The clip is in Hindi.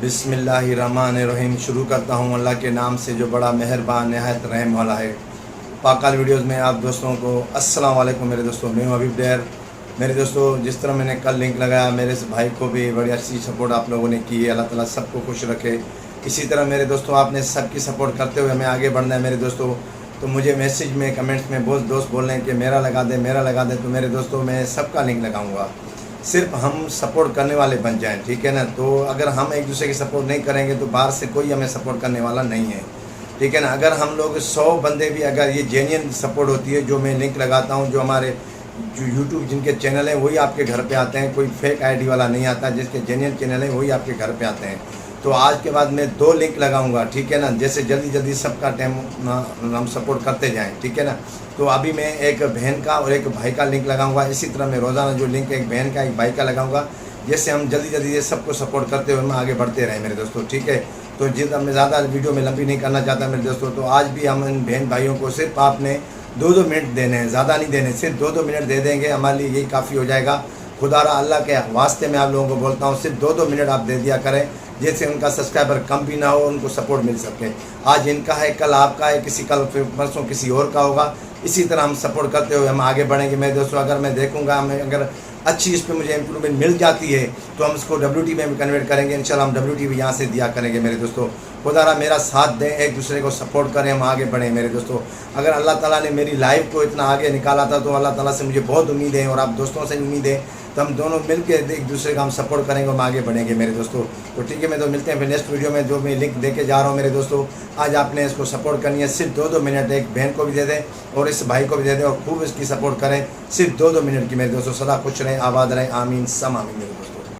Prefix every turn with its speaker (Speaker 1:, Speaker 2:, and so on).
Speaker 1: बिस्मिल्लाहिर्रहमानिर्रहीम। शुरू करता हूँ अल्लाह के नाम से जो बड़ा मेहरबान नहायत रहम वाला है। पाकाल वीडियोज़ में आप दोस्तों को अस्सलाम वालेकुम मेरे दोस्तों। मैं हूँ हबीब डेर। मेरे दोस्तों, जिस तरह मैंने कल लिंक लगाया, मेरे से भाई को भी बड़ी अच्छी सपोर्ट आप लोगों ने की है। अल्लाह ताला सबको खुश रखे। इसी तरह मेरे दोस्तों, आपने सबकी सपोर्ट करते हुए हमें आगे बढ़ना है मेरे दोस्तों। तो मुझे मैसेज में, कमेंट्स में बहुत दोस्त बोल रहे हैं कि मेरा लगा दे, मेरा लगा दे। तो मेरे दोस्तों, मैं सबका लिंक लगाऊंगा, सिर्फ हम सपोर्ट करने वाले बन जाएं, ठीक है ना। तो अगर हम एक दूसरे की सपोर्ट नहीं करेंगे तो बाहर से कोई हमें सपोर्ट करने वाला नहीं है, ठीक है ना। अगर हम लोग 100 बंदे भी, अगर ये जेन्युइन सपोर्ट होती है, जो मैं लिंक लगाता हूँ, जो हमारे जो यूट्यूब जिनके चैनल हैं वही आपके घर पे आते हैं, कोई फेक आईडी वाला नहीं आता। जिसके जेन्युइन चैनल हैं वही आपके घर पे आते हैं। तो आज के बाद मैं 2 लिंक लगाऊंगा, ठीक है ना, जैसे जल्दी जल्दी सबका टाइम हम सपोर्ट करते जाएं, ठीक है ना। तो अभी मैं एक बहन का और एक भाई का लिंक लगाऊंगा। इसी तरह मैं रोज़ाना जो लिंक एक बहन का एक भाई का लगाऊंगा, जैसे हम जल्दी जल्दी ये सबको सपोर्ट करते हुए हम आगे बढ़ते रहें मेरे दोस्तों, ठीक है। तो जितना मैं ज़्यादा वीडियो में लंबी नहीं करना चाहता मेरे दोस्तों। तो आज भी हम इन बहन भाइयों को सिर्फ आपने 2-2 मिनट देने हैं, ज़्यादा नहीं देने, सिर्फ 2-2 मिनट दे देंगे, हमारे लिए यही काफ़ी हो जाएगा। खुदारा अल्लाह के वास्ते में आप लोगों को बोलता हूँ, सिर्फ 2-2 मिनट आप दे दिया करें, जैसे उनका सब्सक्राइबर कम भी ना हो, उनको सपोर्ट मिल सके। आज इनका है, कल आपका है, कल परसों किसी और का होगा। इसी तरह हम सपोर्ट करते हुए हम आगे बढ़ेंगे मेरे दोस्तों। अगर मैं देखूंगा, मैं अगर अच्छी इस पर मुझे इंप्रूवमेंट मिल जाती है तो हम इसको WT में भी कन्वर्ट करेंगे इंशाल्लाह। हम WT भी यहाँ से दिया करेंगे मेरे दोस्तों। खुदारा मेरा साथ दें, एक दूसरे को सपोर्ट करें, हम आगे बढ़ें मेरे दोस्तों। अगर अल्लाह ताला ने मेरी लाइफ को इतना आगे निकाला था तो अल्लाह ताला से मुझे बहुत उम्मीद है, और आप दोस्तों से उम्मीद है। तो हम दोनों मिलकर एक दूसरे का हम सपोर्ट करेंगे, हम आगे बढ़ेंगे मेरे दोस्तों। तो ठीक है, मैं तो मिलते हैं फिर नेक्स्ट वीडियो में, जो मैं लिंक देके जा रहा हूँ मेरे दोस्तों। आज आपने इसको सपोर्ट करनी है, सिर्फ 2-2 मिनट। एक बहन को भी दे दें और इस भाई को भी दे दें, और खूब इसकी सपोर्ट करें, सिर्फ 2-2 मिनट की मेरे दोस्तों। सदा खुश रहें, आबाद रहें, आमीन सम आमीन मेरे दोस्तों।